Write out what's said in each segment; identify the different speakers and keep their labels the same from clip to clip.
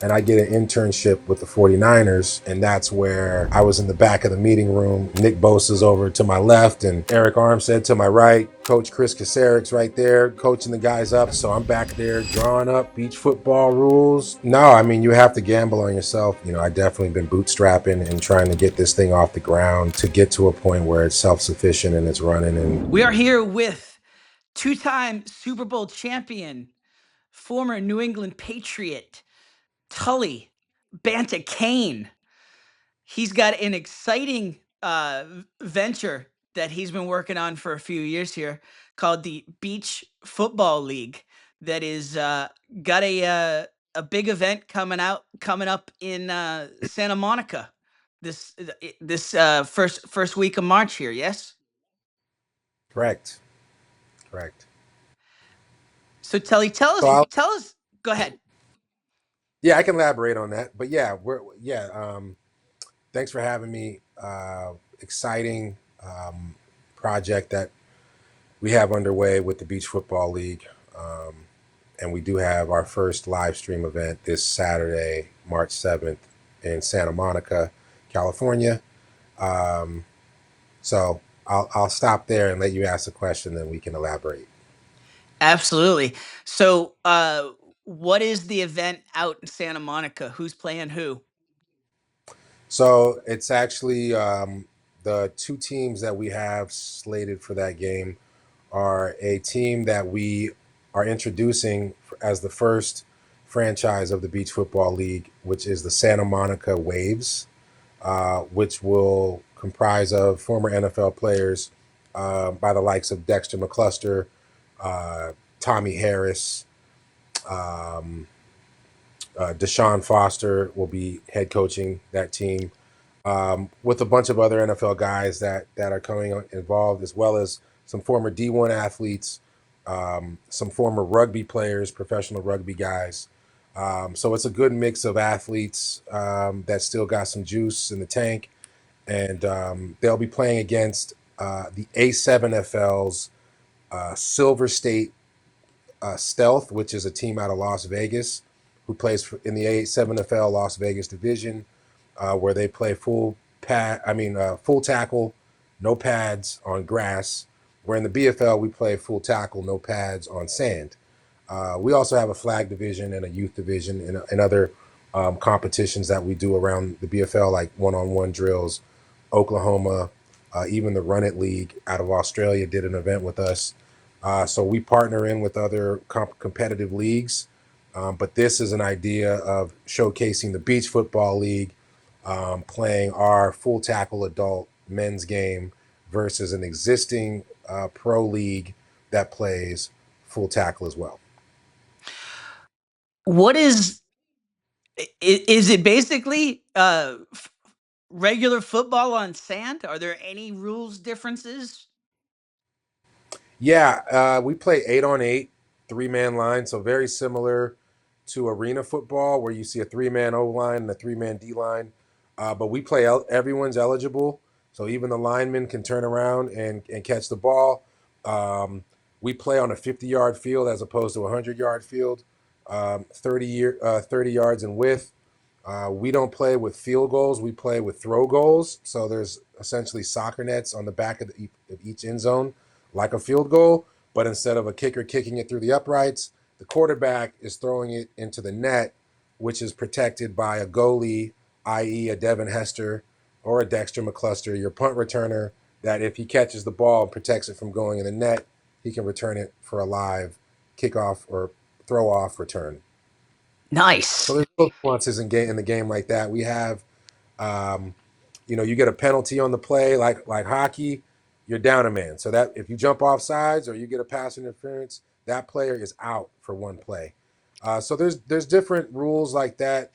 Speaker 1: and I get an internship with the 49ers, and that's where I was in the back of the meeting room. Nick Bosa's over to my left, and Eric Armstead to my right. Coach Chris Kaceric's right there, coaching the guys up. So I'm back there drawing up beach football rules. No, I mean, you have to gamble on yourself. I definitely been bootstrapping and trying to get this thing off the ground to get to a point where it's self-sufficient and it's running. And
Speaker 2: we are here with two-time Super Bowl champion, former New England Patriot, Tully Banta-Cain. He's got an exciting venture that he's been working on for a few years here called the Beach Football League that is got a big event coming up in Santa Monica this first week of March here. Yes.
Speaker 1: correct.
Speaker 2: So Tully, tell
Speaker 1: So
Speaker 2: us tell us. Go ahead.
Speaker 1: yeah, I can elaborate on that. But yeah, thanks for having me. Exciting project that we have underway with the Beach Football League. And we do have our first live stream event this Saturday, March 7th, in Santa Monica, California. So I'll stop there and let you ask the question, then we can elaborate.
Speaker 2: Absolutely. So, what is the event out in Santa Monica? Who's playing who?
Speaker 1: So it's actually the two teams that we have slated for that game are a team that we are introducing as the first franchise of the Beach Football League, which is the Santa Monica Waves, which will comprise of former NFL players by the likes of Dexter McCluster, Tommy Harris, um, Deshaun Foster will be head coaching that team, with a bunch of other NFL guys that are coming involved, as well as some former D1 athletes, some former rugby players, professional rugby guys. So it's a good mix of athletes that still got some juice in the tank, and they'll be playing against the A7FL's Silver State Stealth, which is a team out of Las Vegas who plays in the A7FL Las Vegas division, where they play full tackle, no pads on grass. Where in the BFL we play full tackle, no pads on sand. We also have a flag division and a youth division and other competitions that we do around the BFL, like one-on-one drills. Oklahoma, even the Run It League out of Australia did an event with us. So we partner in with other competitive leagues. But this is an idea of showcasing the Beach Football League, playing our full tackle adult men's game versus an existing pro league that plays full tackle as well.
Speaker 2: What is it basically regular football on sand? Are there any rules differences?
Speaker 1: Yeah, we play 8-on-8, 3-man line, so very similar to arena football where you see a 3-man O line and a 3-man D line. But we play everyone's eligible, so even the linemen can turn around and catch the ball. We play on a 50-yard field as opposed to a 100-yard field, 30 yards in width. We don't play with field goals. We play with throw goals. So there's essentially soccer nets on the back of each end zone, like a field goal. But instead of a kicker kicking it through the uprights, the quarterback is throwing it into the net, which is protected by a goalie, i.e. a Devin Hester or a Dexter McCluster, your punt returner, that if he catches the ball and protects it from going in the net, he can return it for a live kickoff or throw off return. So
Speaker 2: Nice.
Speaker 1: there's little nuances in the game like that. We have, um, you get a penalty on the play like hockey, you're down a man. So that if you jump off sides or you get a pass interference, that player is out for one play. So there's different rules like that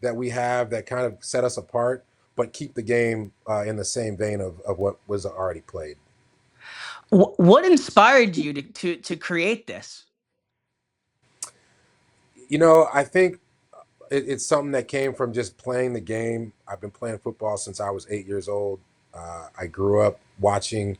Speaker 1: that we have that kind of set us apart, but keep the game in the same vein of what was already played.
Speaker 2: What inspired you to create this?
Speaker 1: I think it's something that came from just playing the game. I've been playing football since I was 8 years old. I grew up watching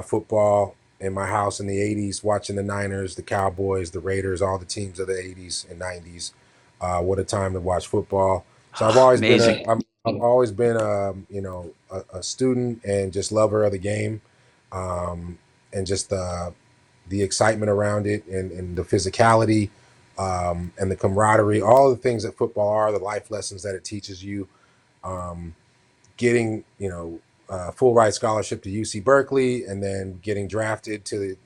Speaker 1: football in my house in the 80s, watching the Niners, the Cowboys, the Raiders, all the teams of the 80s and 90s. What a time to watch football. So I've always been
Speaker 2: Amazing.
Speaker 1: I've always been a student and just lover of the game, um, and just the excitement around it and the physicality, and the camaraderie, all the things that football are, the life lessons that it teaches you. Um, Getting full ride scholarship to UC Berkeley, and then getting drafted to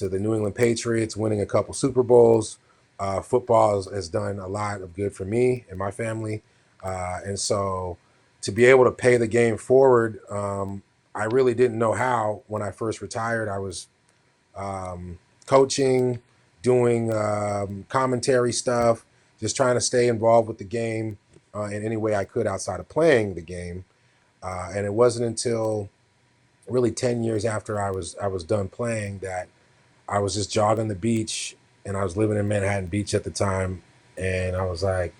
Speaker 1: the New England Patriots, winning a couple Super Bowls. Football has done a lot of good for me and my family, and so to be able to pay the game forward, I really didn't know how when I first retired. I was coaching, doing commentary stuff, just trying to stay involved with the game in any way I could outside of playing the game. And it wasn't until really 10 years after I was done playing that I was just jogging the beach, and I was living in Manhattan Beach at the time, and I was like,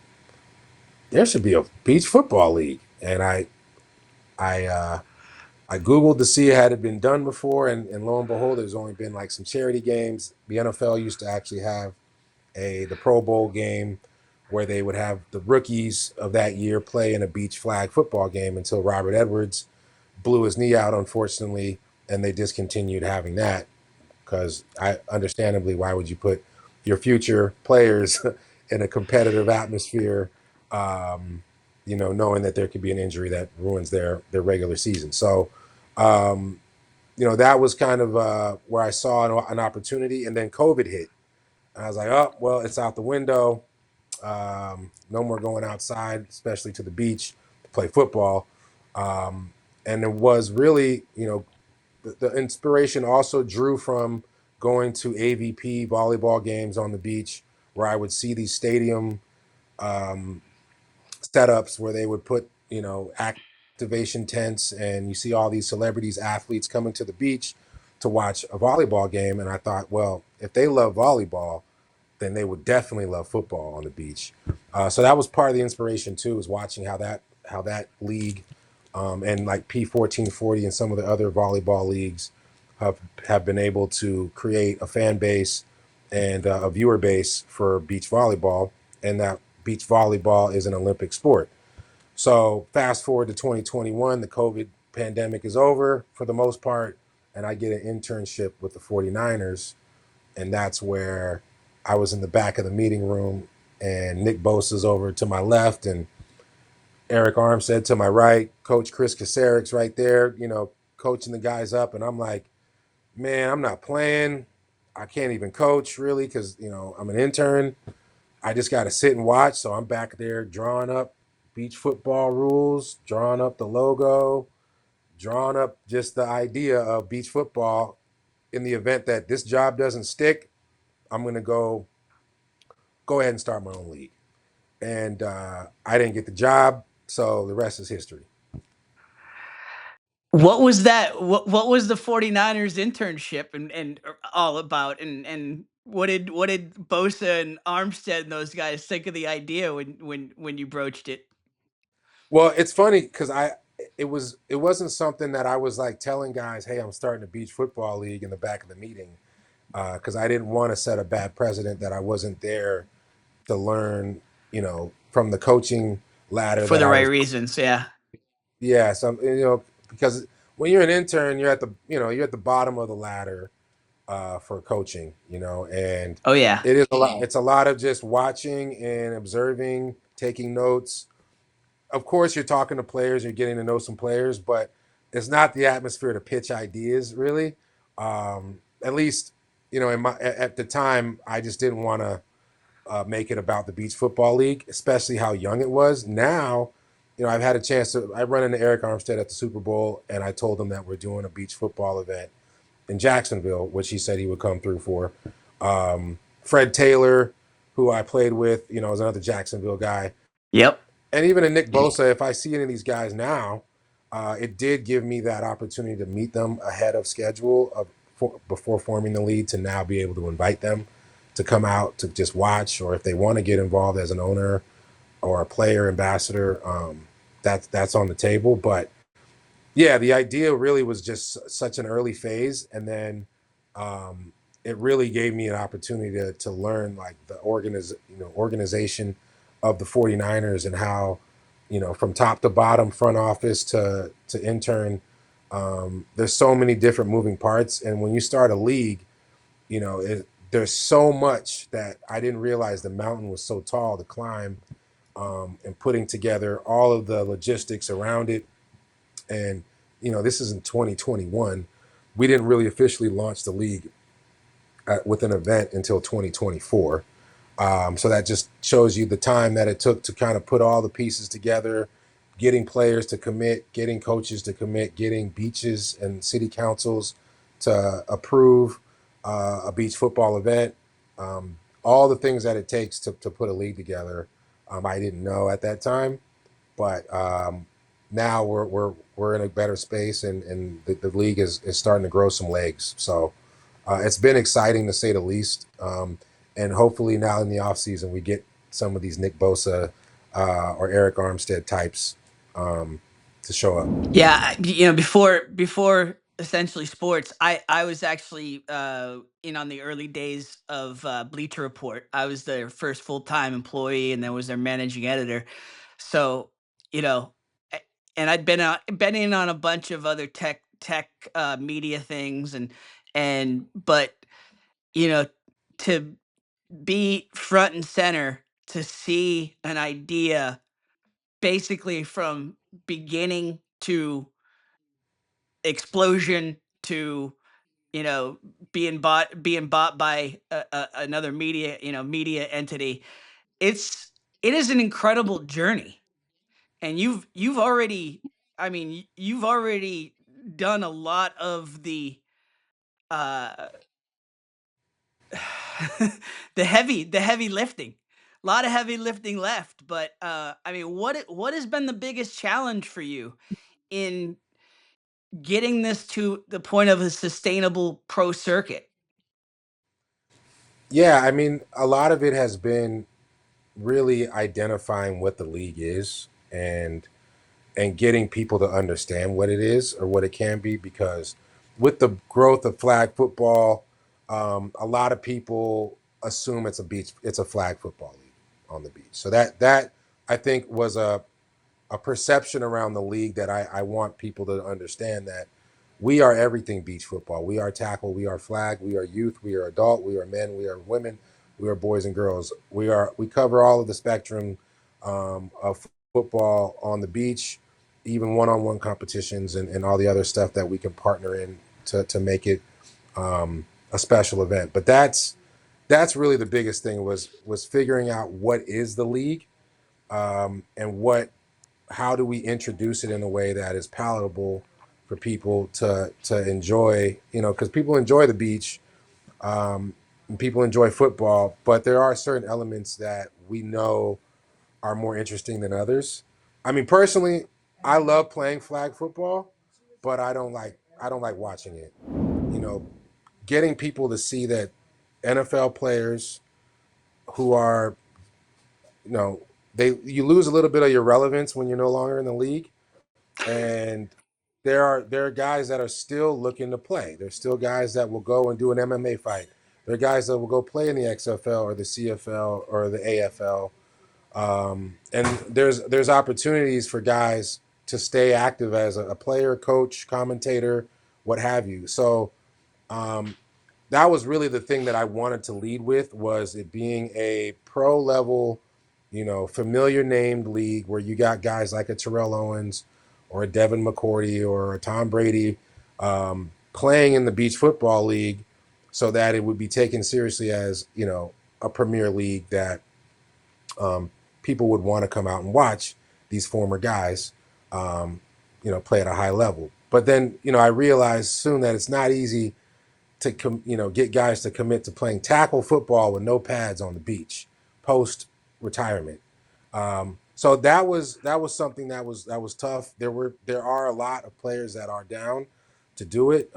Speaker 1: there should be a beach football league. And I I Googled to see had it been done before, and lo and behold, there's only been like some charity games. The NFL used to actually have the Pro Bowl game where they would have the rookies of that year play in a beach flag football game until Robert Edwards blew his knee out, unfortunately, and they discontinued having that because I understandably, why would you put your future players in a competitive atmosphere, um, knowing that there could be an injury that ruins their regular season. So, um, that was kind of where I saw an opportunity, and then COVID hit. And I was like, oh, well, it's out the window. No more going outside, especially to the beach to play football. Um, and it was really, the inspiration also drew from going to AVP volleyball games on the beach, where I would see these stadium um, setups where they would put, activation tents, and you see all these celebrities, athletes coming to the beach to watch a volleyball game. And I thought, well, if they love volleyball, then they would definitely love football on the beach. So that was part of the inspiration too, is watching how that league, and like P1440 and some of the other volleyball leagues have been able to create a fan base and a viewer base for beach volleyball, and that beach volleyball is an Olympic sport. So fast forward to 2021, the COVID pandemic is over for the most part, and I get an internship with the 49ers, and that's where I was in the back of the meeting room, and Nick Bosa's over to my left, and Eric Armstead to my right, Coach Chris Kacerik's right there, coaching the guys up, and I'm like, man, I'm not playing. I can't even coach really because I'm an intern. I just got to sit and watch. So I'm back there drawing up beach football rules, drawing up the logo, drawing up just the idea of beach football. In the event that this job doesn't stick, I'm gonna go ahead and start my own league. And I didn't get the job, so the rest is history.
Speaker 2: What was that? What was the 49ers internship and all about? And what did Bosa and Armstead and those guys think of the idea when you broached it?
Speaker 1: Well, it's funny because it wasn't something that I was like telling guys, hey, I'm starting a beach football league in the back of the meeting, because I didn't want to set a bad precedent that I wasn't there to learn, from the coaching ladder
Speaker 2: For
Speaker 1: that
Speaker 2: the
Speaker 1: I
Speaker 2: right
Speaker 1: was.
Speaker 2: reasons, yeah.
Speaker 1: Yeah, so because when you're an intern, you're at the bottom of the ladder for coaching, and
Speaker 2: Oh yeah.
Speaker 1: it is a lot. It's a lot of just watching and observing, taking notes. Of course, you're talking to players, you're getting to know some players, but it's not the atmosphere to pitch ideas, really. At least, at the time, I just didn't want to make it about the beach football league, especially how young it was. Now, I've had a chance to. I run into Eric Armstead at the Super Bowl, and I told him that we're doing a beach football event in Jacksonville, which he said he would come through for. Fred Taylor, who I played with, is another Jacksonville guy,
Speaker 2: Yep.
Speaker 1: and even a Nick Bosa. If I see any of these guys now, it did give me that opportunity to meet them ahead of schedule before forming the league, to now be able to invite them to come out to just watch, or if they want to get involved as an owner or a player ambassador, that's on the table. But yeah, the idea really was just such an early phase, and then it really gave me an opportunity to learn like the organization of the 49ers and how, from top to bottom, front office to intern, there's so many different moving parts. And when you start a league, there's so much that I didn't realize the mountain was so tall to climb, and putting together all of the logistics around it. And, this is in 2021. We didn't really officially launch the league with an event until 2024. So that just shows you the time that it took to kind of put all the pieces together, getting players to commit, getting coaches to commit, getting beaches and city councils to approve a beach football event. All the things that it takes to put a league together, I didn't know at that time, but now we're in a better space, and the league is starting to grow some legs. So it's been exciting to say the least. And hopefully now in the offseason, we get some of these Nick Bosa or Eric Armstead types to show up.
Speaker 2: Yeah, before Essentially Sports, I was actually in on the early days of Bleacher Report. I was their first full-time employee, and then was their managing editor. So, you know, a- and I'd been in on a bunch of other tech media things, and but you know to be front and center, to see an idea basically from beginning to explosion to, you know being bought by another media entity. It is an incredible journey, and you've already, you've already done a lot of the uh the heavy lifting. A lot of heavy lifting left, but what has been the biggest challenge for you in getting this to the point of a sustainable pro circuit?
Speaker 1: Yeah, I mean, a lot of it has been really identifying what the league is, and getting people to understand what it is or what it can be. Because with the growth of flag football, a lot of people assume it's a flag football league on the beach. So that I think was a perception around the league that I want people to understand that we are everything beach football. We are tackle, we are flag, we are youth, we are adult, we are men, we are women, we are boys and girls. We cover all of the spectrum of football on the beach, even one-on-one competitions, and all the other stuff that we can partner in to make it a special event. But that's really the biggest thing was figuring out what is the league, and how do we introduce it in a way that is palatable for people to enjoy, because people enjoy the beach, and people enjoy football, but there are certain elements that we know are more interesting than others. I mean, personally, I love playing flag football, but I don't like watching it. You know, getting people to see that NFL players who are, you know, you lose a little bit of your relevance when you're no longer in the league, and there are guys that are still looking to play. There's still guys that will go and do an MMA fight. There are guys that will go play in the XFL or the CFL or the AFL. And there's opportunities for guys to stay active as a player, coach, commentator, what have you. So um, that was really the thing that I wanted to lead with, was it being a pro level, familiar named league where you got guys like a Terrell Owens or a Devin McCourty or a Tom Brady playing in the beach football league, so that it would be taken seriously as, a premier league that um, people would want to come out and watch these former guys, play at a high level. But then, I realized soon that it's not easy to get guys to commit to playing tackle football with no pads on the beach post retirement. So that was something that was tough. There are a lot of players that are down to do it,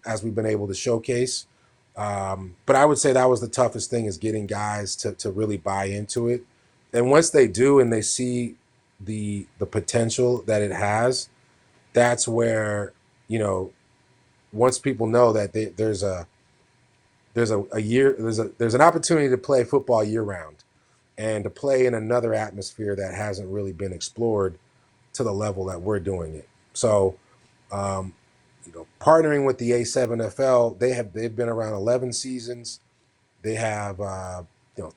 Speaker 1: as we've been able to showcase. But I would say that was the toughest thing, is getting guys to really buy into it. And once they do and they see the potential that it has, that's where, you know once people know that there's an opportunity to play football year round, and to play in another atmosphere that hasn't really been explored to the level that we're doing it. So, um, partnering with the A7FL, they've been around 11 seasons. They have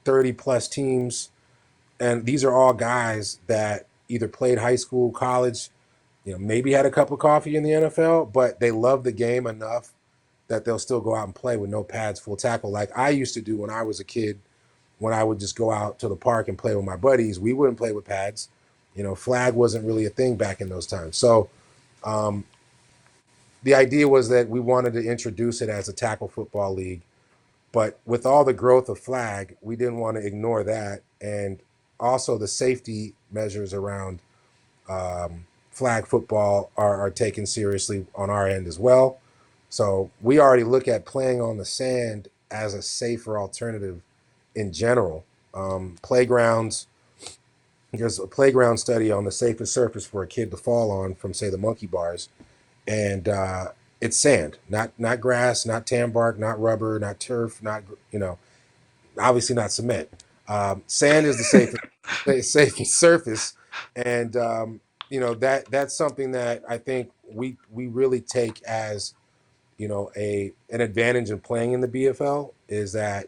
Speaker 1: 30 plus teams, and these are all guys that either played high school, college, maybe had a cup of coffee in the NFL, but they love the game enough that they'll still go out and play with no pads, full tackle, like I used to do when I was a kid. When I would just go out to the park and play with my buddies, we wouldn't play with pads. Flag wasn't really a thing back in those times. So um, the idea was that we wanted to introduce it as a tackle football league. But with all the growth of flag, we didn't want to ignore that. And also the safety measures around flag football are taken seriously on our end as well. So we already look at playing on the sand as a safer alternative in general. Playgrounds, there's a playground study on the safest surface for a kid to fall on from, say, the monkey bars. And it's sand, not grass, not tan bark, not rubber, not turf, not, obviously not cement. Sand is the safest surface, and that's something that I think we really take as a an advantage in playing in the BFL is that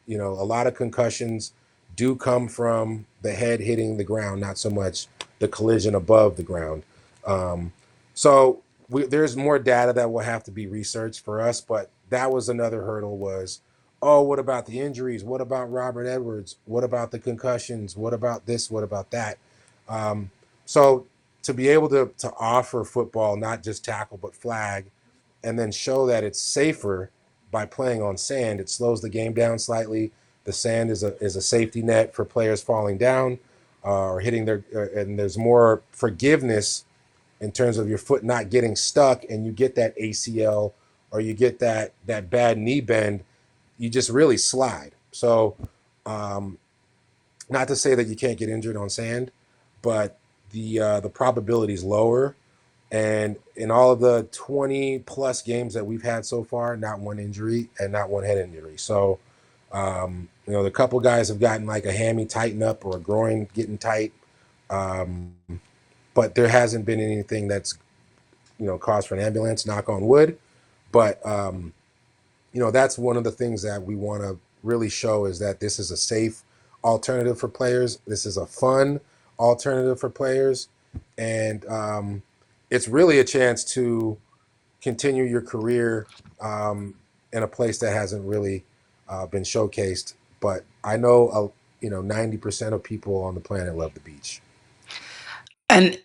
Speaker 1: a lot of concussions do come from the head hitting the ground, not so much the collision above the ground. Um, so there's more data that will have to be researched for us, but that was another hurdle was, oh, what about the injuries? What about Robert Edwards? What about the concussions? What about this? What about that? Um, so to be able to offer football, not just tackle, but flag, and then show that it's safer by playing on sand. It slows the game down slightly. The sand is a safety net for players falling down or hitting and there's more forgiveness in terms of your foot not getting stuck, and you get that ACL or you get that bad knee bend, you just really slide. So, um, not to say that you can't get injured on sand, but the probability is lower. And in all of the 20 plus games that we've had so far, not one injury and not one head injury. So, the couple guys have gotten like a hammy tighten up or a groin getting tight, um, but there hasn't been anything that's cause for an ambulance. Knock on wood. But that's one of the things that we want to really show is that this is a safe alternative for players. This is a fun alternative for players, and it's really a chance to continue your career in a place that hasn't really been showcased. But I know 90% of people on the planet love the beach.
Speaker 2: And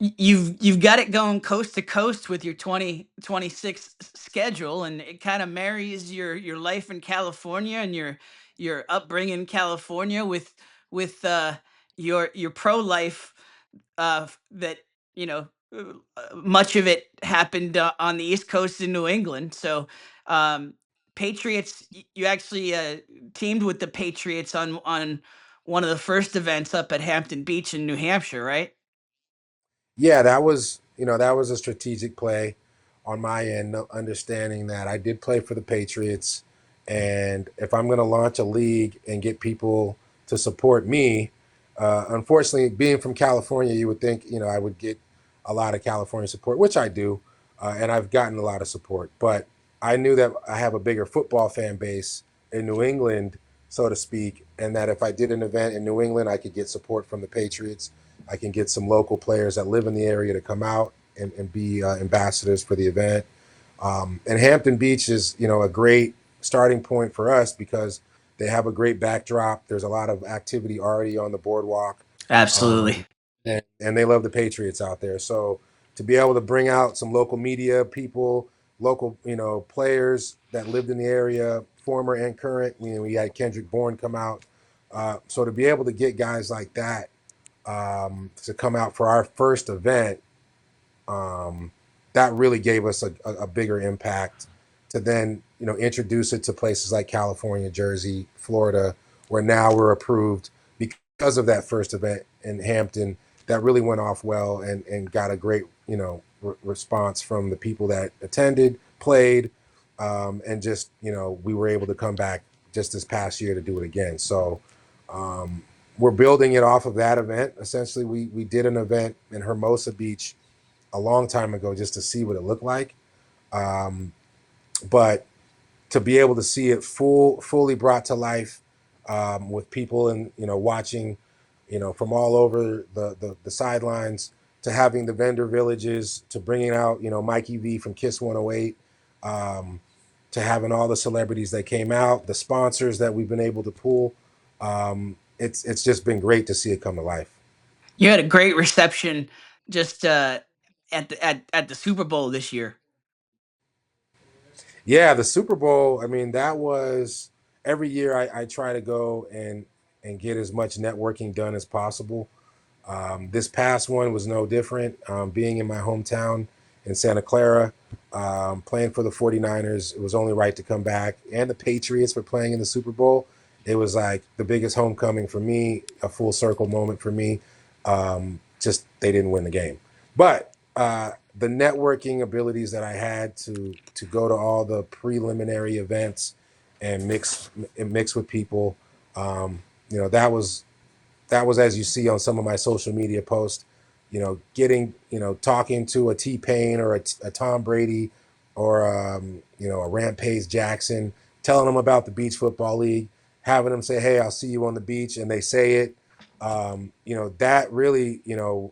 Speaker 2: you've got it going coast to coast with your 2026 schedule, and it kind of marries your life in California and your upbringing in California with your pro life, that you know much of it happened on the East Coast in New England. So um, Patriots, you actually teamed with the Patriots on one of the first events up at Hampton Beach in New Hampshire, right?
Speaker 1: Yeah, that was a strategic play on my end, understanding that I did play for the Patriots, and if I'm going to launch a league and get people to support me, unfortunately, being from California, you would think I would get a lot of California support, which I do, and I've gotten a lot of support. But I knew that I have a bigger football fan base in New England, so to speak, and that if I did an event in New England, I could get support from the Patriots. I can get some local players that live in the area to come out and be ambassadors for the event. And Hampton Beach is, a great starting point for us because they have a great backdrop. There's a lot of activity already on the boardwalk,
Speaker 2: Absolutely.
Speaker 1: and they love the Patriots out there. So to be able to bring out some local media people, local, players that lived in the area, former and current. We had Kendrick Bourne come out. So to be able to get guys like that to come out for our first event, um, that really gave us a bigger impact to then introduce it to places like California, Jersey, Florida, where now we're approved because of that first event in Hampton that really went off well and got a great response from the people that attended, played, and just we were able to come back just this past year to do it again. So um, we're building it off of that event. Essentially, we did an event in Hermosa Beach a long time ago just to see what it looked like. Um, but to be able to see it fully brought to life with people and watching, from all over the sidelines, to having the vendor villages, to bringing out Mikey V from Kiss 108, um, to having all the celebrities that came out, the sponsors that we've been able to pull. It's just been great to see it come to life.
Speaker 2: You had a great reception just at the Super Bowl this year.
Speaker 1: Yeah, the Super Bowl. I mean, that was every year I try to go and get as much networking done as possible. This past one was no different. Being in my hometown in Santa Clara, playing for the 49ers, it was only right to come back. And the Patriots for playing in the Super Bowl. It was like the biggest homecoming for me, a full circle moment for me. Just they didn't win the game. But the networking abilities that I had to go to all the preliminary events and mix with people, that was as you see on some of my social media posts, getting, talking to a T-Pain or a Tom Brady or, a Rampage Jackson, telling them about the Beach Football League, having them say, hey, I'll see you on the beach. And they say it. That really,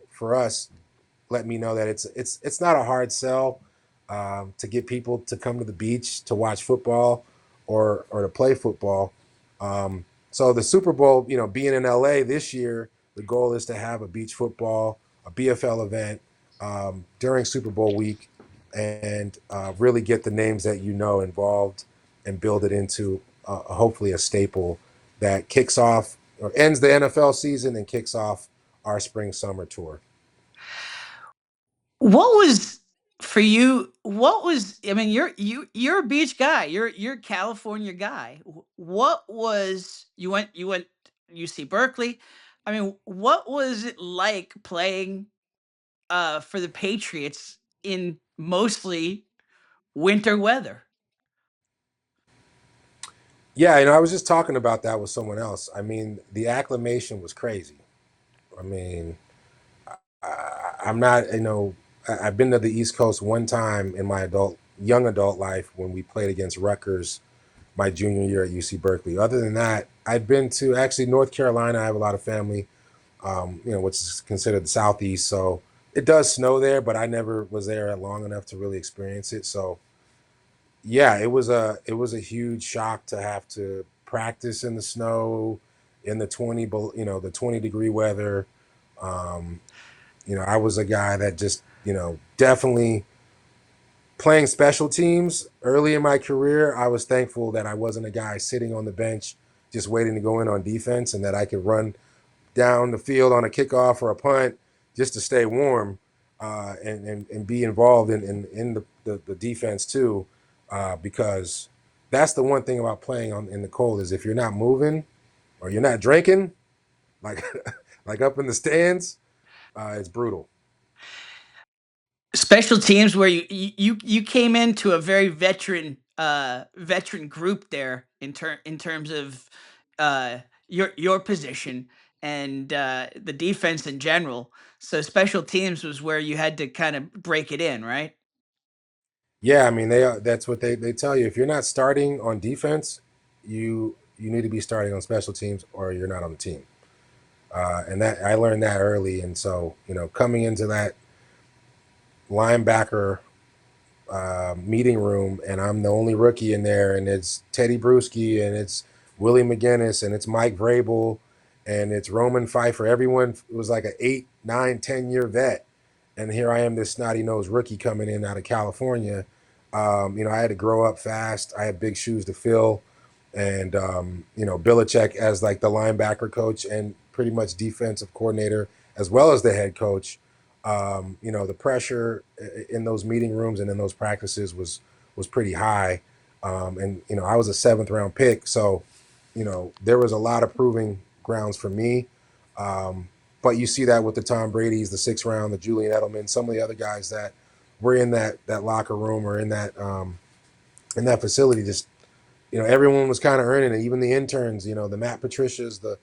Speaker 1: for us, let me know that it's not a hard sell to get people to come to the beach to watch football or to play football. So the Super Bowl, being in LA this year, the goal is to have a beach football, a BFL event during Super Bowl week, and really get the names that involved and build it into hopefully a staple that kicks off or ends the NFL season and kicks off our spring summer tour.
Speaker 2: What was for you? What was I mean? You're a beach guy. You're a California guy. What was you went UC Berkeley? I mean, what was it like playing for the Patriots in mostly winter weather?
Speaker 1: Yeah, I was just talking about that with someone else. I mean, the acclimation was crazy. I mean, I'm not, I've been to the East Coast one time in my young adult life when we played against Rutgers my junior year at UC Berkeley. Other than that, I've been to actually North Carolina. I have a lot of family, which is considered the Southeast. So it does snow there, but I never was there long enough to really experience it. So yeah, it was a huge shock to have to practice in the snow, in the 20-degree weather. Um, I was a guy that just, definitely playing special teams early in my career. I was thankful that I wasn't a guy sitting on the bench just waiting to go in on defense, and that I could run down the field on a kickoff or a punt just to stay warm and be involved in the defense too, because that's the one thing about playing in the cold is if you're not moving or you're not drinking, like like up in the stands, it's brutal.
Speaker 2: Special teams where you came into a very veteran group there in terms of your position and the defense in general. So special teams was where you had to kind of break it in, right?
Speaker 1: Yeah, I mean that's what they tell you. If you're not starting on defense, you need to be starting on special teams or you're not on the team. And that I learned that early, and so coming into that linebacker meeting room, and I'm the only rookie in there, and it's Teddy Bruschi, and it's Willie McGinnis, and it's Mike Vrabel, and it's Roman Pfeiffer. Everyone was like an 8, 9, 10 year vet, and here I am, this snotty nosed rookie coming in out of California. I had to grow up fast. I had big shoes to fill, and Belichick as like the linebacker coach and pretty much defensive coordinator as well as the head coach. The pressure in those meeting rooms and in those practices was pretty high. And I was a seventh round pick, so there was a lot of proving grounds for me. But you see that with the Tom Brady's, the sixth round, the Julian Edelman, some of the other guys that were in that locker room or in that facility, just everyone was kind of earning it, even the interns, the Matt Patricias, the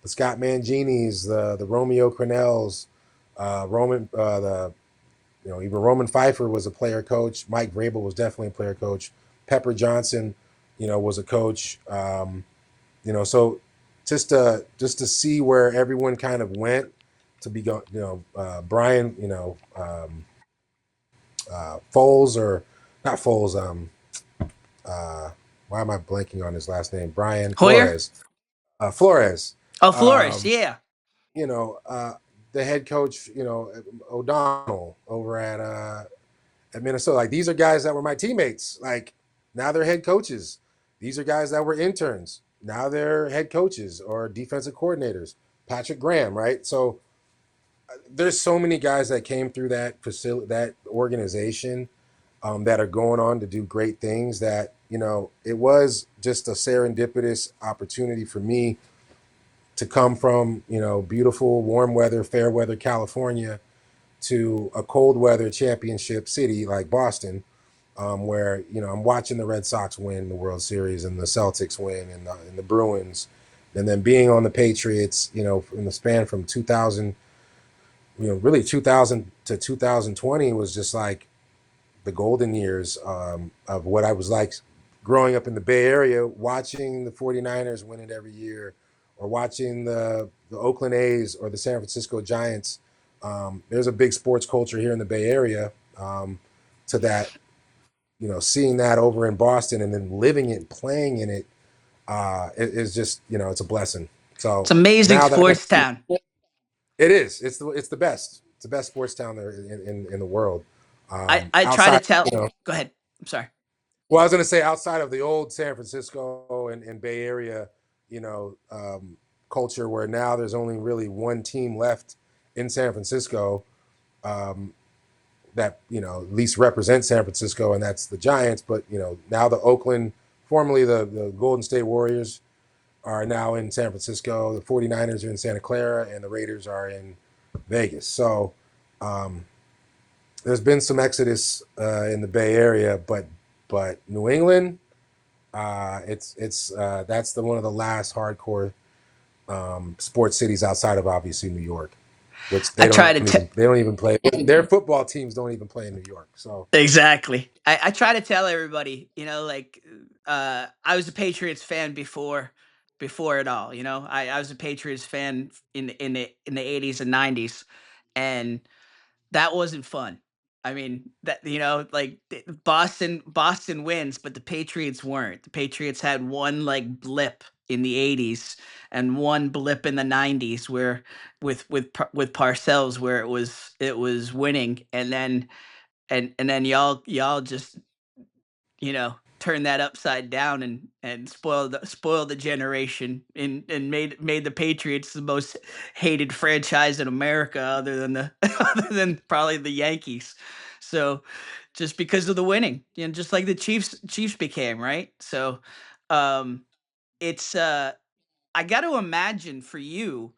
Speaker 1: Scott Manginis, the Romeo Crennels, Roman, the even Roman Pfeiffer was a player coach. Mike Vrabel was definitely a player coach. Pepper Johnson, was a coach. So just to see where everyone kind of went to be going, Brian, Foles or not Foles, uh, why am I blanking on his last name? Brian
Speaker 2: Hoyer?
Speaker 1: Flores. Flores.
Speaker 2: Oh, Flores.
Speaker 1: Um,
Speaker 2: Yeah.
Speaker 1: you know, the head coach, O'Donnell over at Minnesota. Like these are guys that were my teammates. Like now they're head coaches. These are guys that were interns. Now they're head coaches or defensive coordinators. Patrick Graham, right? So there's so many guys that came through that facility, that organization, that are going on to do great things. That it was just a serendipitous opportunity for me to come from beautiful, warm weather, fair weather California to a cold weather championship city like Boston, where I'm watching the Red Sox win the World Series and the Celtics win and the Bruins, and then being on the Patriots, in the span from 2000, really 2000 to 2020 was just like the golden years, of what I was like growing up in the Bay Area, watching the 49ers win it every year, or watching the Oakland A's or the San Francisco Giants. There's a big sports culture here in the Bay Area, to that, seeing that over in Boston and then living it, playing in it, is just, it's a blessing.
Speaker 2: It's
Speaker 1: So
Speaker 2: amazing
Speaker 1: now that I
Speaker 2: sports
Speaker 1: got,
Speaker 2: town.
Speaker 1: it is, it's the best. It's the best sports town there in the world.
Speaker 2: I try to
Speaker 1: Outside,
Speaker 2: tell. Go ahead. I'm sorry.
Speaker 1: well, I was going to say outside of the old San Francisco and Bay Area, you know, um, culture where now there's only really one team left in San Francisco, um, that at least represents San Francisco, and that's the Giants. But now the Oakland, formerly the Golden State Warriors, are now in San Francisco. The 49ers are in Santa Clara, and the Raiders are in Vegas. So um, there's been some exodus, in the Bay Area, but New England, it's that's the one of the last hardcore, sports cities outside of obviously New York, which
Speaker 2: I try to tell.
Speaker 1: they don't even play. Their football teams don't even play in New York. So
Speaker 2: Exactly. I try to tell everybody, like, I was a Patriots fan before it all. I was a Patriots fan in the 80s and 90s, and that wasn't fun. I mean, that like Boston wins, but the Patriots weren't. The Patriots had one like blip in the 80s and one blip in the 90s where with Parcells where it was winning, and then y'all just turn that upside down and spoil the generation and made the Patriots the most hated franchise in America other than the other than probably the Yankees. So just because of the winning, just like the Chiefs became, right? So um it's I got to imagine for you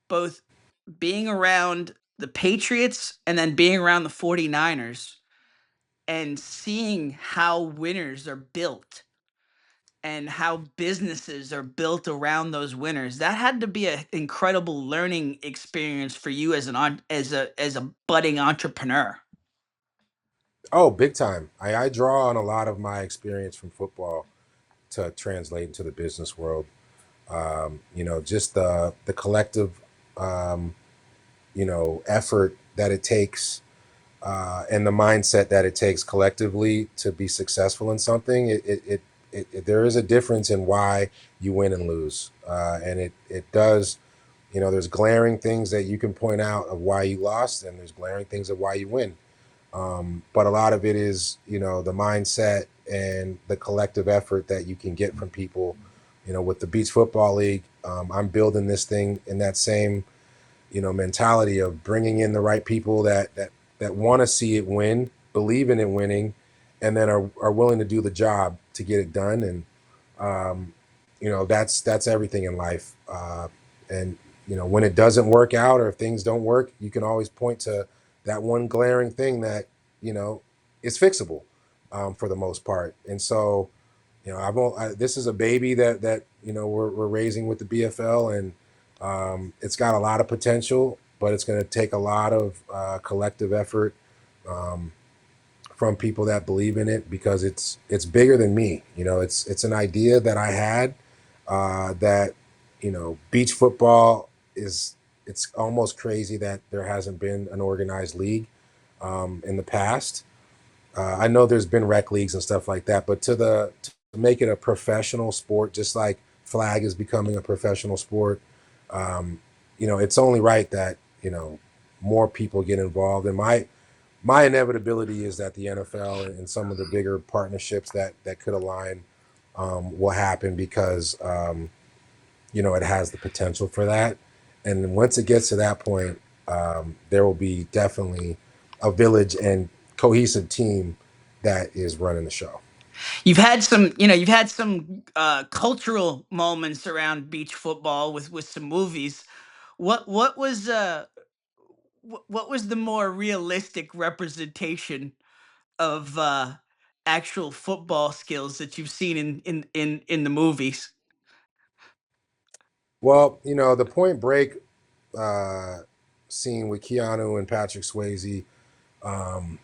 Speaker 2: both being around the Patriots and then being around the 49ers and seeing how winners are built and how businesses are built around those winners. That had to be an incredible learning experience for you as a budding entrepreneur.
Speaker 1: big time. I draw on a lot of my experience from football to translate into the business world. Just the collective, um, effort that it takes, and the mindset that it takes collectively to be successful in something. There is a difference in why you win and lose, and it does. There's glaring things that you can point out of why you lost, and there's glaring things of why you win. But a lot of it is, the mindset and the collective effort that you can get from people. With the Beach Football League, I'm building this thing in that same, mentality of bringing in the right people that want to see it win, believe in it winning, and then are willing to do the job to get it done. And um, that's everything in life. And when it doesn't work out or if things don't work, you can always point to that one glaring thing that you know is fixable, for the most part. And so This is a baby that we're raising with the BFL, and it's got a lot of potential, but it's going to take a lot of collective effort um, from people that believe in it, because it's bigger than me. It's an idea that I had, that beach football is. It's almost crazy that there hasn't been an organized league in the past. I know there's been rec leagues and stuff like that, but to make it a professional sport, just like flag is becoming a professional sport, um, it's only right that more people get involved. And my inevitability is that the NFL and some of the bigger partnerships that could align will happen, because it has the potential for that. And once it gets to that point, there will be definitely a village and cohesive team that is running the show.
Speaker 2: You've had some cultural moments around beach football with some movies. What was what was the more realistic representation of actual football skills that you've seen in the movies?
Speaker 1: Well, the Point Break uh, scene with Keanu and Patrick Swayze, um,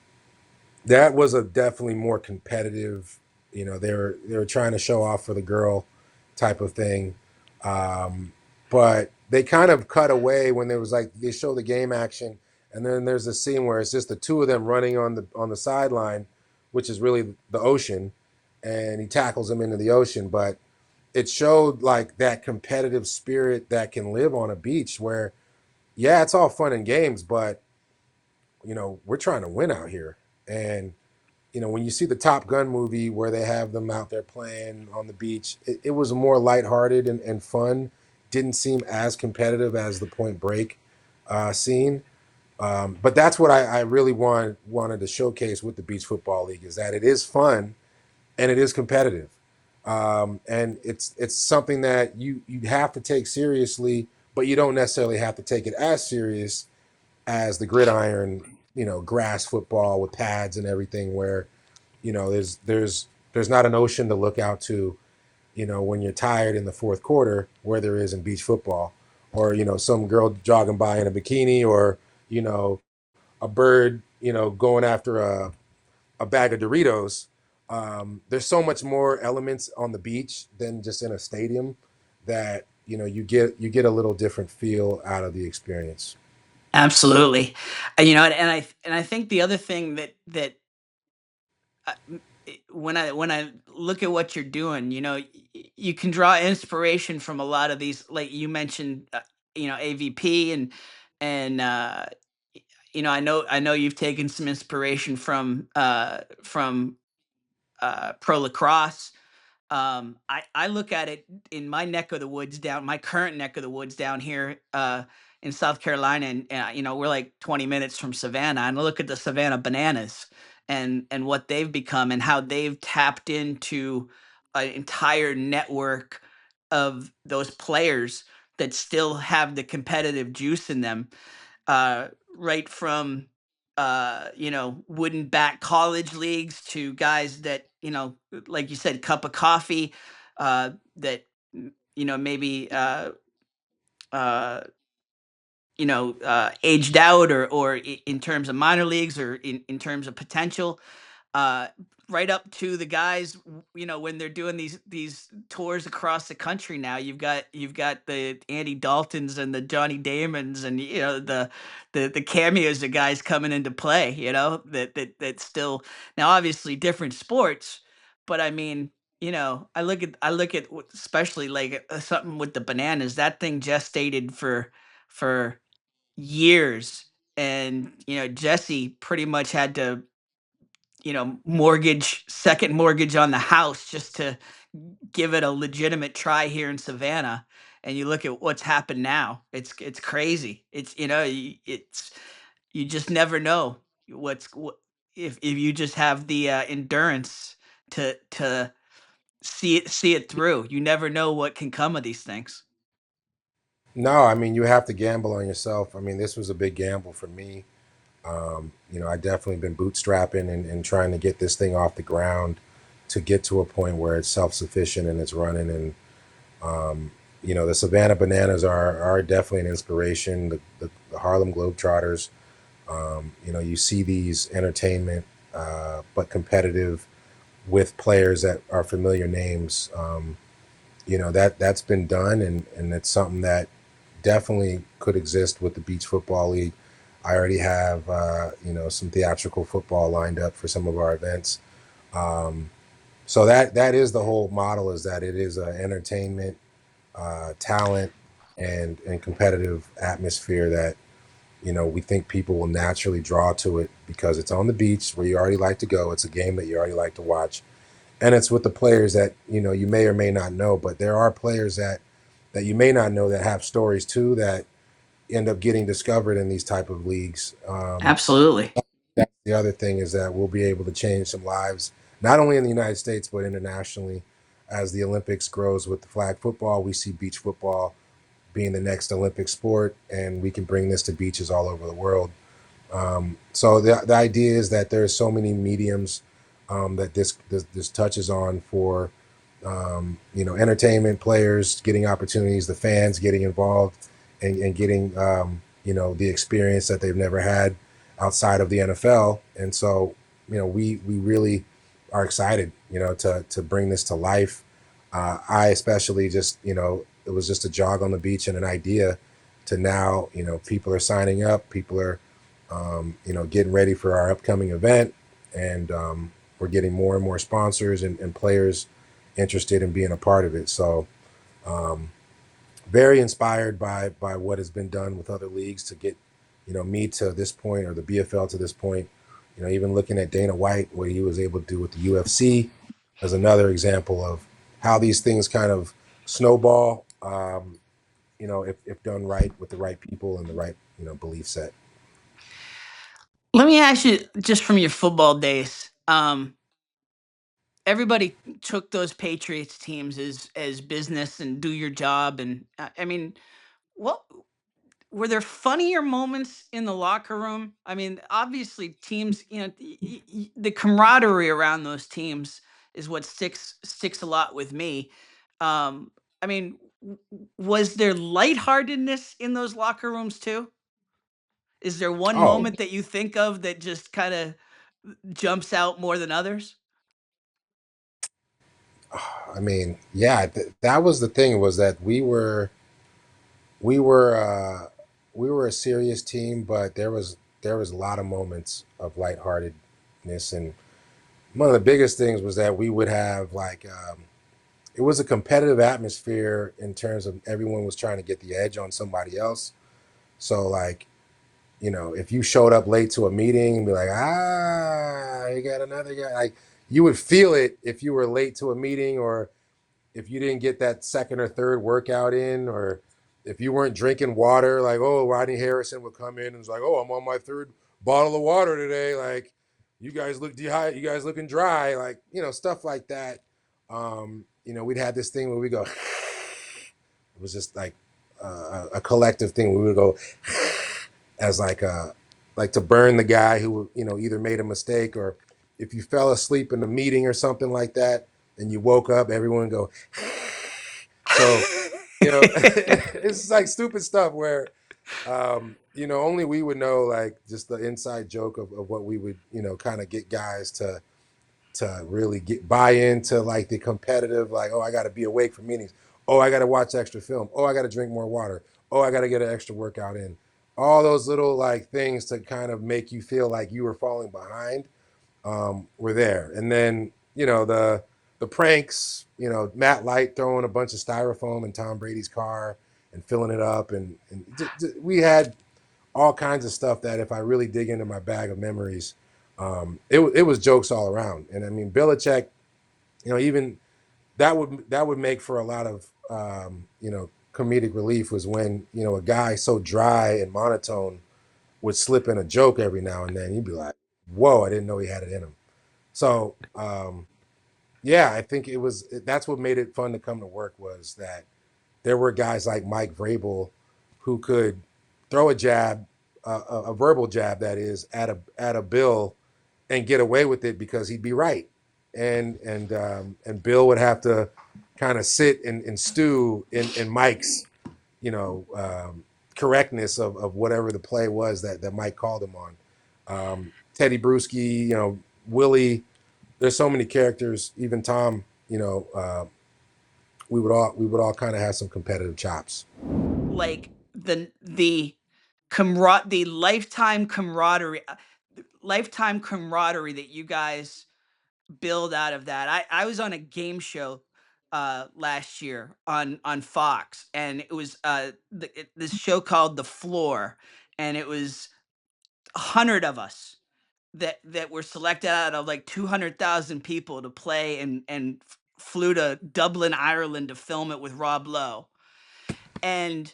Speaker 1: that was a definitely more competitive. They were trying to show off for the girl type of thing, um, but they kind of cut away when there was like they show the game action, and then there's a scene where it's just the two of them running on the sideline, which is really the ocean, and he tackles them into the ocean. But it showed like that competitive spirit that can live on a beach where, yeah, it's all fun and games, but we're trying to win out here. And when you see the Top Gun movie where they have them out there playing on the beach, it was more lighthearted and fun. Didn't seem as competitive as the Point Break scene. But that's what I really wanted to showcase with the Beach Football League, is that it is fun and it is competitive. And it's something that you have to take seriously, but you don't necessarily have to take it as serious as the gridiron, grass football with pads and everything, where there's not an ocean to look out to, when you're tired in the fourth quarter, where there is in beach football, or some girl jogging by in a bikini, or you know a bird, going after a bag of Doritos. There's so much more elements on the beach than just in a stadium, that you get a little different feel out of the experience.
Speaker 2: Absolutely. And I think the other thing that when I look at what you're doing, you can draw inspiration from a lot of these, like you mentioned, AVP and I know you've taken some inspiration from pro lacrosse. I look at it in my neck of the woods, down my current neck of the woods down here in South Carolina, and we're like 20 minutes from Savannah. And I look at the Savannah Bananas and what they've become and how they've tapped into an entire network of those players that still have the competitive juice in them, right from wooden back college leagues to guys that, like you said, cup of coffee, that maybe uh, aged out, or in terms of minor leagues, or in terms of potential, uh, right up to the guys, when they're doing these tours across the country now. You've got the Andy Daltons and the Johnny Damons, and the cameos of guys coming into play. That still, now obviously different sports, but I mean. I look at especially like something with the bananas. That thing gestated for years, and Jesse pretty much had to mortgage second mortgage on the house just to give it a legitimate try here in Savannah. And you look at what's happened now, it's crazy. It's you just never know if you just have the endurance to see it through. You never know what can come of these things.
Speaker 1: No, I mean, you have to gamble on yourself. I mean, this was a big gamble for me. I definitely been bootstrapping and trying to get this thing off the ground. to get to a point where it's self-sufficient and it's running. And the Savannah Bananas are definitely an inspiration. The Harlem Globetrotters. You see these entertainment but competitive with players that are familiar names. That's been done, and it's something that definitely could exist with the Beach Football League. I already have some theatrical football lined up for some of our events. Um, so that is the whole model, is that it is an entertainment, talent, and competitive atmosphere that we think people will naturally draw to it because it's on the beach where you already like to go. It's a game that you already like to watch, and it's with the players that you may or may not know. But there are players that you may not know that have stories too that end up getting discovered in these type of leagues.
Speaker 2: Absolutely.
Speaker 1: That's the other thing, is that we'll be able to change some lives, not only in the United States but internationally. As the Olympics grows with the flag football, we see beach football being the next Olympic sport, and we can bring this to beaches all over the world. So the idea is that there's so many mediums that this touches on for entertainment, players getting opportunities, the fans getting involved, and getting the experience that they've never had outside of the NFL. And so we really are excited to bring this to life. I especially just it was just a jog on the beach and an idea to now people are signing up, people are getting ready for our upcoming event, and we're getting more and more sponsors and players interested in being a part of it. So um, very inspired by what has been done with other leagues to get me to this point, or the BFL to this point. Even looking at Dana White, what he was able to do with the UFC, as another example of how these things kind of snowball. If done right with the right people and the right belief set.
Speaker 2: Let me ask you, just from your football days, everybody took those Patriots teams as business and do your job, and I mean, what were there funnier moments in the locker room? I mean, obviously, teams, the camaraderie around those teams is what sticks a lot with me. Um, I mean, was there lightheartedness in those locker rooms too? Is there one
Speaker 1: Oh,
Speaker 2: moment that you think of that just kind of jumps out more than others?
Speaker 1: I mean, yeah, that was the thing, was that we were we were a serious team, but there was a lot of moments of lightheartedness, and one of the biggest things was that we would have like it was a competitive atmosphere in terms of everyone was trying to get the edge on somebody else. So like if you showed up late to a meeting, be like, you got another guy. Like you would feel it if you were late to a meeting, or if you didn't get that second or third workout in, or if you weren't drinking water. Like, oh, Rodney Harrison would come in and was like, oh, I'm on my third bottle of water today. Like, you guys look dehydrated. You guys looking dry. Like, stuff like that. We'd had this thing where we go. It was just like a collective thing. We would go as like to burn the guy who either made a mistake, or if you fell asleep in a meeting or something like that, and you woke up, everyone would go. So it's like stupid stuff where only we would know, like just the inside joke of what we would kind of get guys to really get buy into, like the competitive, like, oh, I got to be awake for meetings. Oh, I got to watch extra film. Oh, I got to drink more water. Oh, I got to get an extra workout in. All those little like things to kind of make you feel like you were falling behind were there. And then the pranks, Matt Light throwing a bunch of styrofoam in Tom Brady's car and filling it up, and we had all kinds of stuff that, if I really dig into my bag of memories, it was jokes all around. And I mean, Belichick, even that would make for a lot of comedic relief, was when a guy so dry and monotone would slip in a joke every now and then. You'd be like, "Whoa, I didn't know he had it in him." So yeah, I think that's what made it fun to come to work, was that there were guys like Mike Vrabel who could throw a jab, a verbal jab, that is, at a bill, and get away with it because he'd be right. and Bill would have to kind of sit and stew in Mike's, you know, correctness of whatever the play was that Mike called him on. Teddy Bruschi, you know, Willie. There's so many characters. Even Tom, you know, we would all kind of have some competitive chops.
Speaker 2: Like the lifetime camaraderie that you guys build out of that. I was on a game show last year on Fox, and it was this show called The Floor, and it was 100 of us that were selected out of like 200,000 people to play, and flew to Dublin, Ireland to film it with Rob Lowe. And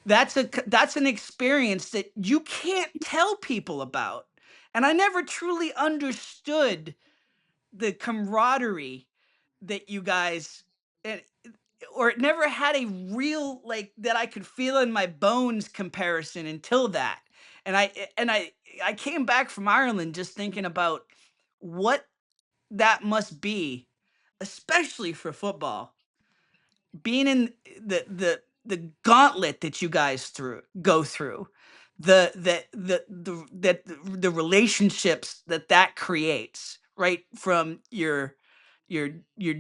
Speaker 2: that's an experience that you can't tell people about. And I never truly understood the camaraderie that you guys, and or it never had a real, like, that I could feel in my bones comparison until that. And I came back from Ireland just thinking about what that must be, especially for football, being in the gauntlet that you guys go through, the relationships that creates, right from your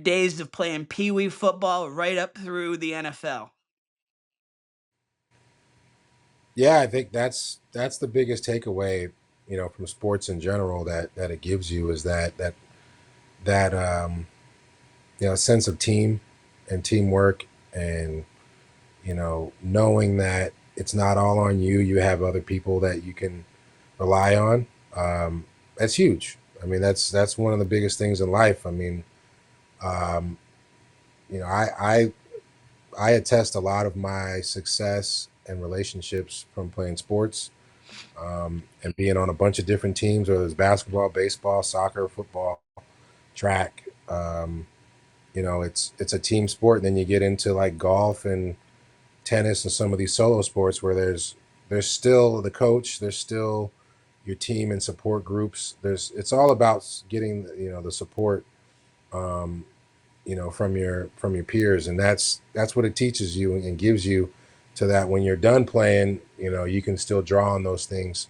Speaker 2: days of playing pee wee football right up through the NFL.
Speaker 1: Yeah, I think that's the biggest takeaway, you know, from sports in general that it gives you is that you know, sense of team and teamwork, and you know, knowing that it's not all on you. You have other people that you can rely on. That's huge. I mean, that's one of the biggest things in life. I mean, um, you know, I attest a lot of my success and relationships from playing sports, and being on a bunch of different teams, whether it's basketball, baseball, soccer, football, track. You know, it's a team sport. And then you get into like golf and tennis and some of these solo sports where there's still the coach, there's still your team and support groups. It's all about getting, you know, the support, um, you know, from your peers, and that's what it teaches you and gives you, to that when you're done playing, you know, you can still draw on those things,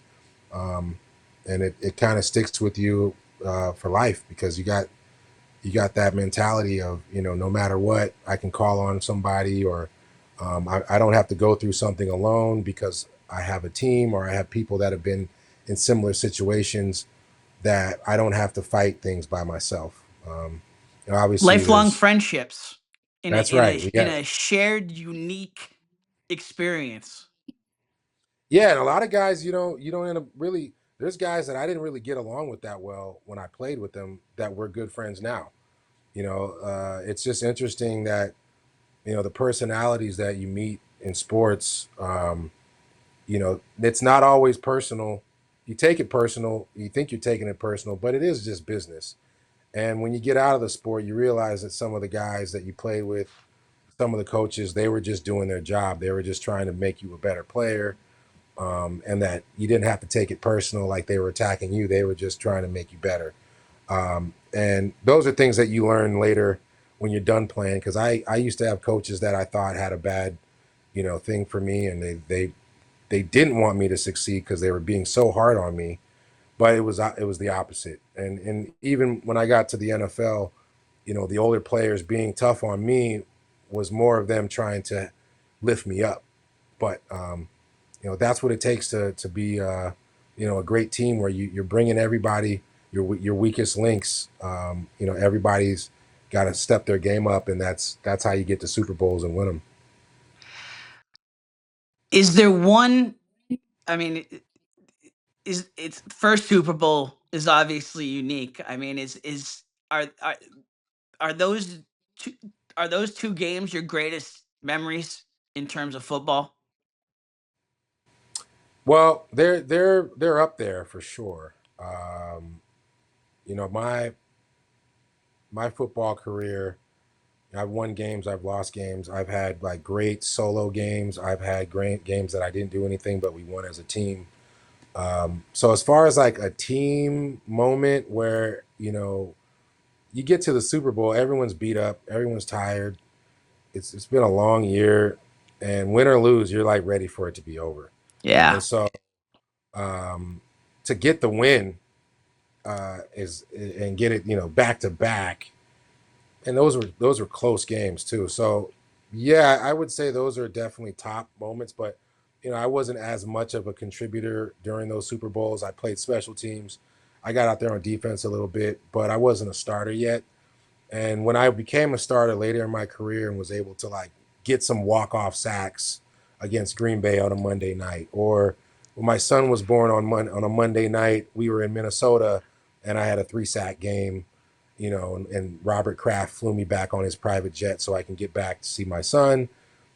Speaker 1: um, and it kind of sticks with you for life, because you got that mentality of, you know, no matter what, I can call on somebody, or I don't have to go through something alone, because I have a team, or I have people that have been in similar situations, that I don't have to fight things by myself. You know, obviously,
Speaker 2: Lifelong
Speaker 1: there's
Speaker 2: friendships in a
Speaker 1: that's right. We
Speaker 2: in
Speaker 1: got
Speaker 2: a shared unique experience.
Speaker 1: yeah, and a lot of guys, you don't end up really. There's guys that I didn't really get along with that well when I played with them, that we're good friends now. You know, it's just interesting that, you know, the personalities that you meet in sports. You know, it's not always personal. You take it personal. You think you're taking it personal, but it is just business. And when you get out of the sport, you realize that some of the guys that you played with, some of the coaches, they were just doing their job. They were just trying to make you a better player, and that you didn't have to take it personal like they were attacking you. They were just trying to make you better. And those are things that you learn later when you're done playing. Because I used to have coaches that I thought had a bad, you know, thing for me, and they didn't want me to succeed because they were being so hard on me. But it was the opposite. And even when I got to the NFL, you know, the older players being tough on me was more of them trying to lift me up. But you know, that's what it takes to be, you know, a great team, where you're bringing everybody, your weakest links. You know, everybody's got to step their game up, and that's how you get to Super Bowls and win them.
Speaker 2: Is there one? I mean, is it's first Super Bowl is obviously unique. I mean, is are those two are those two games your greatest memories in terms of football?
Speaker 1: Well, they're up there for sure. You know, my football career, I've won games, I've lost games, I've had like great solo games, I've had great games that I didn't do anything, but we won as a team. So as far as like a team moment where you get to the Super Bowl, everyone's beat up, everyone's tired. It's been a long year, and win or lose, you're like ready for it to be over.
Speaker 2: Yeah.
Speaker 1: And so um, to get the win is and get it back to back, and those were close games too. So yeah, I would say those are definitely top moments. But I wasn't as much of a contributor during those Super Bowls. I played special teams. I got out there on defense a little bit, but I wasn't a starter yet. And when I became a starter later in my career and was able to like get some walk-off sacks against Green Bay on a Monday night, or when my son was born on a Monday night, we were in Minnesota and I had a 3-sack game, and Robert Kraft flew me back on his private jet so I can get back to see my son.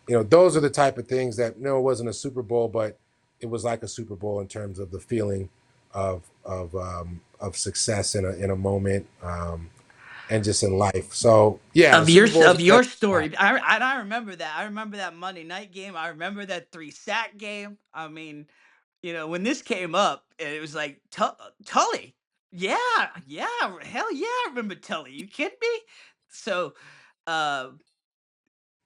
Speaker 1: Those are the type of things that it wasn't a Super Bowl, but it was like a Super Bowl in terms of the feeling of success in a moment. And just in life. So yeah, the Super Bowls are
Speaker 2: Of your
Speaker 1: definitely top.
Speaker 2: story. I remember that. I remember that Monday night game. I remember that 3-sack game. I mean, when this came up, it was like Tully. Yeah, yeah, hell yeah, I remember Tully. You kidding me? So, uh,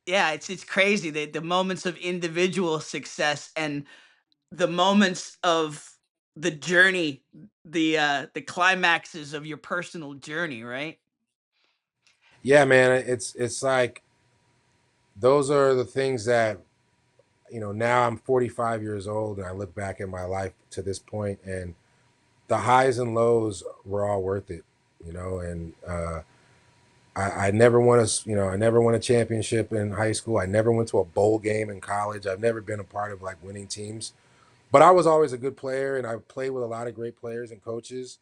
Speaker 2: yeah, it's crazy that the moments of individual success and the moments of the journey, the climaxes of your personal journey, right?
Speaker 1: Yeah, man, it's like those are the things that now I'm 45 years old and I look back at my life to this point, and the highs and lows were all worth it. And I never won I never won a championship in high school. I never went to a bowl game in college. I've never been a part of like winning teams. But I was always a good player, and I played with a lot of great players and coaches.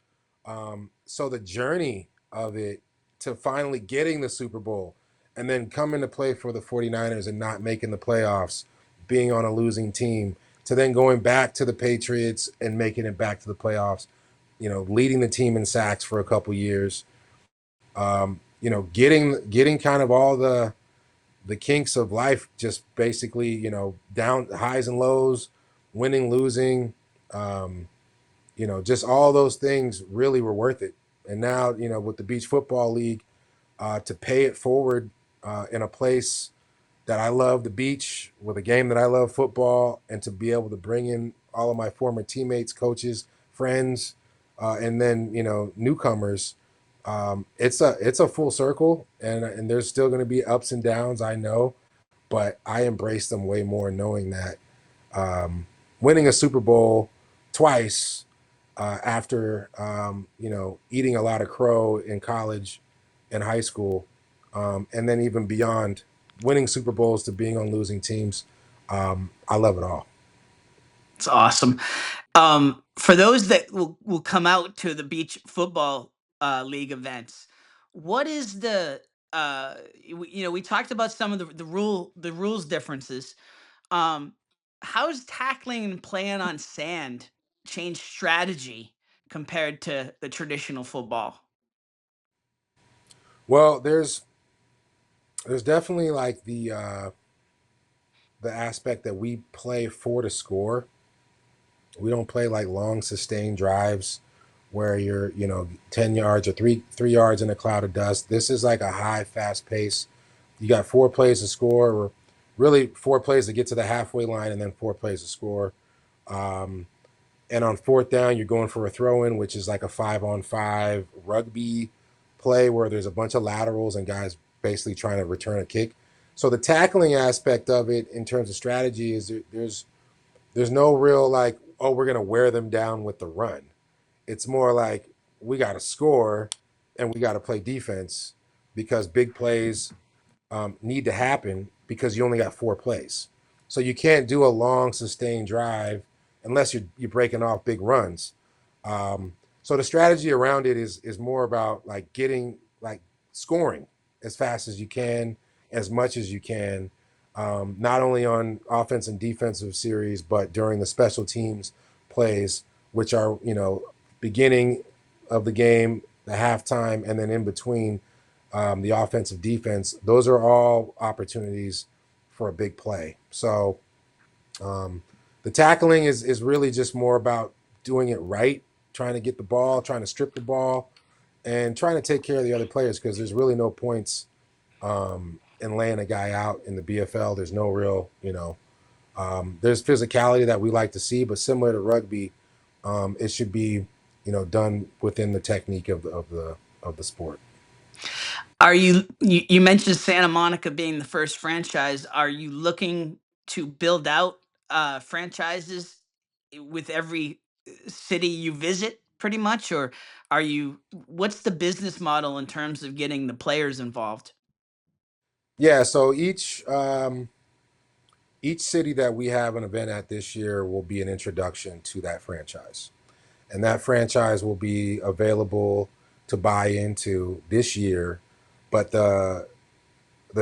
Speaker 1: So the journey of it to finally getting the Super Bowl and then coming to play for the 49ers and not making the playoffs, being on a losing team, to then going back to the Patriots and making it back to the playoffs, leading the team in sacks for a couple years, getting kind of all the kinks of life, just basically, down highs and lows, winning, losing, um, just all those things really were worth it. And now, with the Beach Football League, to pay it forward in a place that I love, the beach, with a game that I love, football, and to be able to bring in all of my former teammates, coaches, friends, and then newcomers. It's a full circle, and there's still going to be ups and downs, I know, but I embrace them way more, knowing that um, winning a Super Bowl twice after eating a lot of crow in college and high school, and then even beyond, winning Super Bowls to being on losing teams. I love it all.
Speaker 2: It's awesome. For those that will come out to the beach football league events, what is the we talked about some of the rules differences. Um, how's tackling and playing on sand change strategy compared to the traditional football?
Speaker 1: Well, there's definitely like the aspect that we play for to score. We don't play like long sustained drives where you're 10 yards or 3 yards in a cloud of dust. This is like a high fast pace. You got 4 plays to score, or really 4 plays to get to the halfway line, and then 4 plays to score. um, and on fourth down, you're going for a throw in, which is like a 5-on-5 rugby play where there's a bunch of laterals and guys basically trying to return a kick. So the tackling aspect of it in terms of strategy is there's no real like, oh, we're gonna wear them down with the run. It's more like we got to score and we got to play defense, because big plays need to happen because you only got 4 plays. So you can't do a long sustained drive unless you're breaking off big runs. So the strategy around it is more about like getting like scoring as fast as you can, as much as you can, not only on offense and defensive series, but during the special teams plays, which are beginning of the game, the halftime, and then in between the offensive defense. Those are all opportunities for a big play. So um, the tackling is really just more about doing it right, trying to get the ball, trying to strip the ball, and trying to take care of the other players because there's really no points in laying a guy out in the BFL. There's no real, there's physicality that we like to see, but similar to rugby, it should be, done within the technique of the sport.
Speaker 2: Are you mentioned Santa Monica being the first franchise. Are you looking to build out franchises with every city you visit pretty much, or are you what's the business model in terms of getting the players involved?
Speaker 1: Yeah, so each city that we have an event at this year will be an introduction to that franchise. And that franchise will be available to buy into this year, but the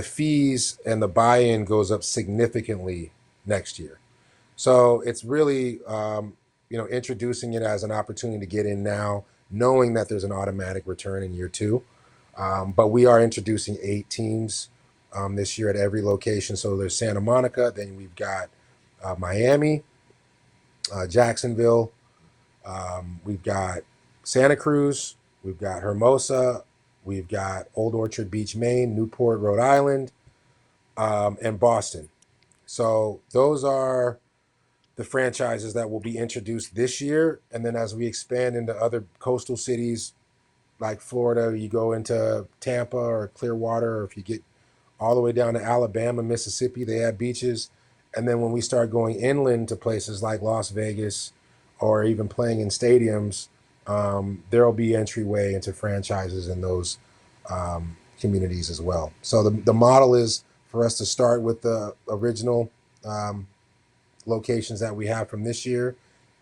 Speaker 1: fees and the buy-in goes up significantly next year. So it's really introducing it as an opportunity to get in now, knowing that there's an automatic return in year two. But we are introducing 8 teams this year at every location. So there's Santa Monica, then we've got Miami, Jacksonville, we've got Santa Cruz, we've got Hermosa, we've got Old Orchard Beach, Maine, Newport, Rhode Island, and Boston. So those are the franchises that will be introduced this year. And then as we expand into other coastal cities like Florida, you go into Tampa or Clearwater, or if you get all the way down to Alabama, Mississippi, they have beaches. And then when we start going inland to places like Las Vegas or even playing in stadiums, there'll be entryway into franchises in those communities as well. So the model is for us to start with the original locations that we have from this year,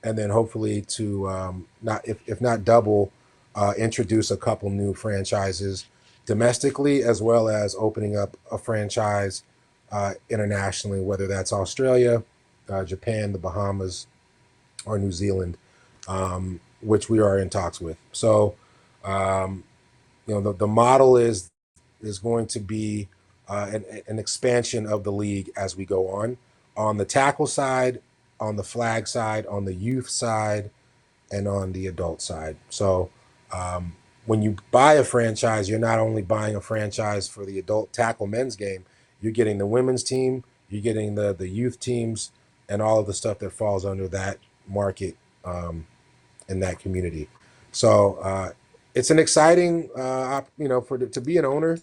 Speaker 1: and then hopefully to not if not double, introduce a couple new franchises domestically as well as opening up a franchise internationally, whether that's Australia, Japan, the Bahamas, or New Zealand, which we are in talks with. So the model is going to be an expansion of the league as we go on the tackle side, on the flag side, on the youth side, and on the adult side. So when you buy a franchise, you're not only buying a franchise for the adult tackle men's game, you're getting the women's team, you're getting the youth teams, and all of the stuff that falls under that market in that community. So it's an exciting, to be an owner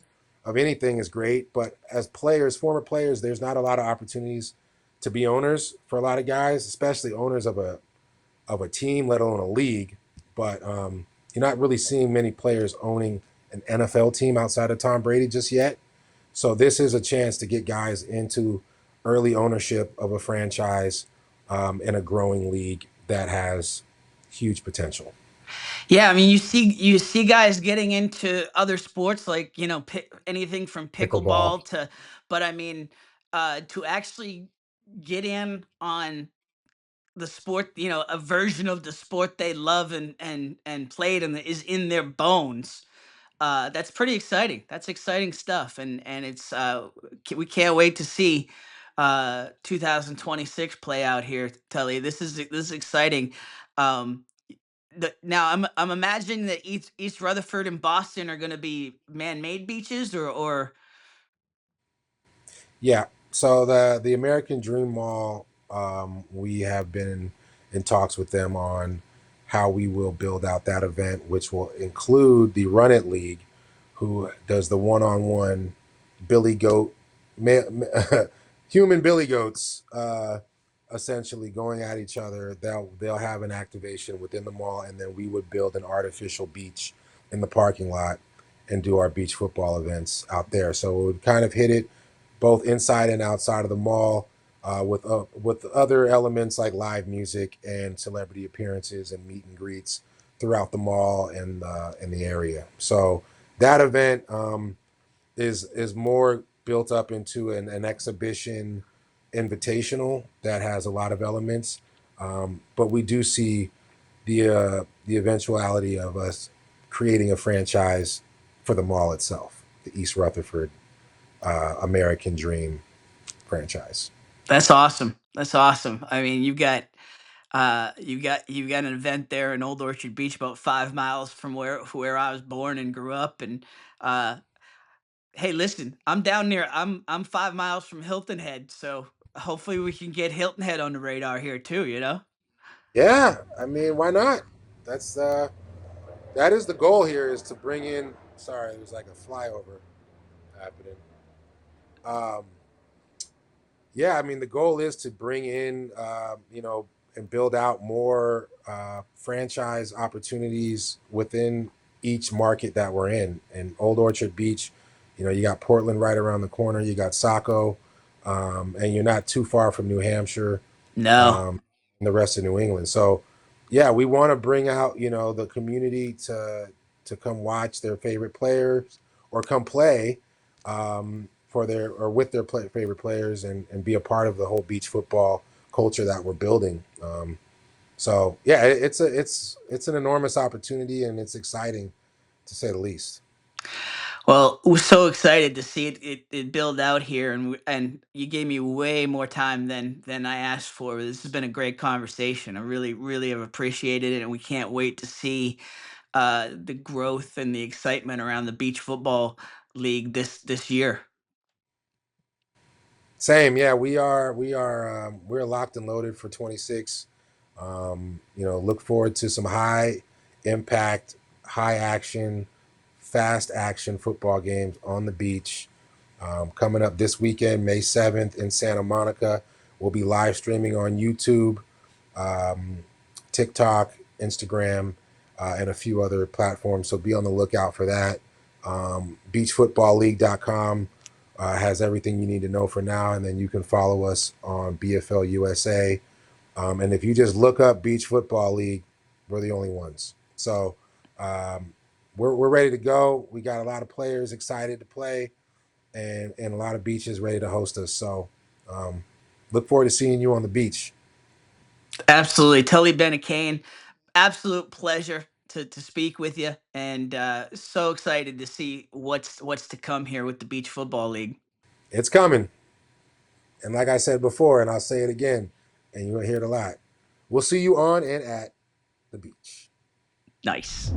Speaker 1: of anything is great. But as players, former players, there's not a lot of opportunities to be owners for a lot of guys, especially owners of a team, let alone a league. But you're not really seeing many players owning an NFL team outside of Tom Brady just yet. So this is a chance to get guys into early ownership of a franchise in a growing league that has huge potential.
Speaker 2: Yeah, I mean, you see guys getting into other sports like, anything from
Speaker 1: Pickleball.
Speaker 2: pickleball to, but I mean, to actually get in on the sport, a version of the sport they love and played and is in their bones. That's pretty exciting. That's exciting stuff, and it's we can't wait to see 2026 play out here, Tully. This is exciting. Um, now I'm imagining that East Rutherford and Boston are going to be man-made beaches, or
Speaker 1: Yeah. So the American Dream Mall, we have been in talks with them on how we will build out that event, which will include the Run It League, who does the one-on-one Billy Goat, human Billy Goats, essentially going at each other. They'll have an activation within the mall, and then we would build an artificial beach in the parking lot and do our beach football events out there. So it would kind of hit it both inside and outside of the mall, with other elements like live music and celebrity appearances and meet and greets throughout the mall and in the area. So that event is more built up into an exhibition invitational that has a lot of elements. But we do see the eventuality of us creating a franchise for the mall itself, the East Rutherford American Dream franchise.
Speaker 2: that's awesome. That's awesome. I mean, you've got You got an event there in Old Orchard Beach, about 5 miles from where I was born and grew up. And uh, hey, listen, I'm down near. I'm 5 miles from Hilton Head, so hopefully we can get Hilton Head on the radar here too. You know.
Speaker 1: Yeah, I mean, why not? That's that is the goal here is to bring in. Sorry, there's like a flyover happening. Um, yeah, I mean, the goal is to bring in, and build out more franchise opportunities within each market that we're in. And Old Orchard Beach, you got Portland right around the corner. You got Saco, and you're not too far from New Hampshire,
Speaker 2: No.
Speaker 1: and the rest of New England. So, yeah, we want to bring out, the community to come watch their favorite players or come play for their or with their favorite players and be a part of the whole beach football culture that we're building. So yeah, it's an enormous opportunity and it's exciting to say the least.
Speaker 2: Well, we're so excited to see it build out here, and you gave me way more time than I asked for. This has been a great conversation. I really have appreciated it, and we can't wait to see the growth and the excitement around the beach football league this year.
Speaker 1: Same, yeah, we're locked and loaded for 26. Look forward to some high impact, high action, fast action football games on the beach. Coming up this weekend, May 7th in Santa Monica. We'll be live streaming on YouTube, um, TikTok, Instagram, and a few other platforms. So be on the lookout for that. Beachfootballleague.com has everything you need to know for now. And then you can follow us on BFL USA. And if you just look up Beach Football League, we're the only ones. So we're ready to go. We got a lot of players excited to play and a lot of beaches ready to host us. So look forward to seeing you on the beach.
Speaker 2: Absolutely, Tully Banta-Cain, absolute pleasure to speak with you, and so excited to see what's to come here with the beach football league.
Speaker 1: It's coming. And like I said before, and I'll say it again, and you'll hear it a lot. We'll see you on and at the beach.
Speaker 2: Nice.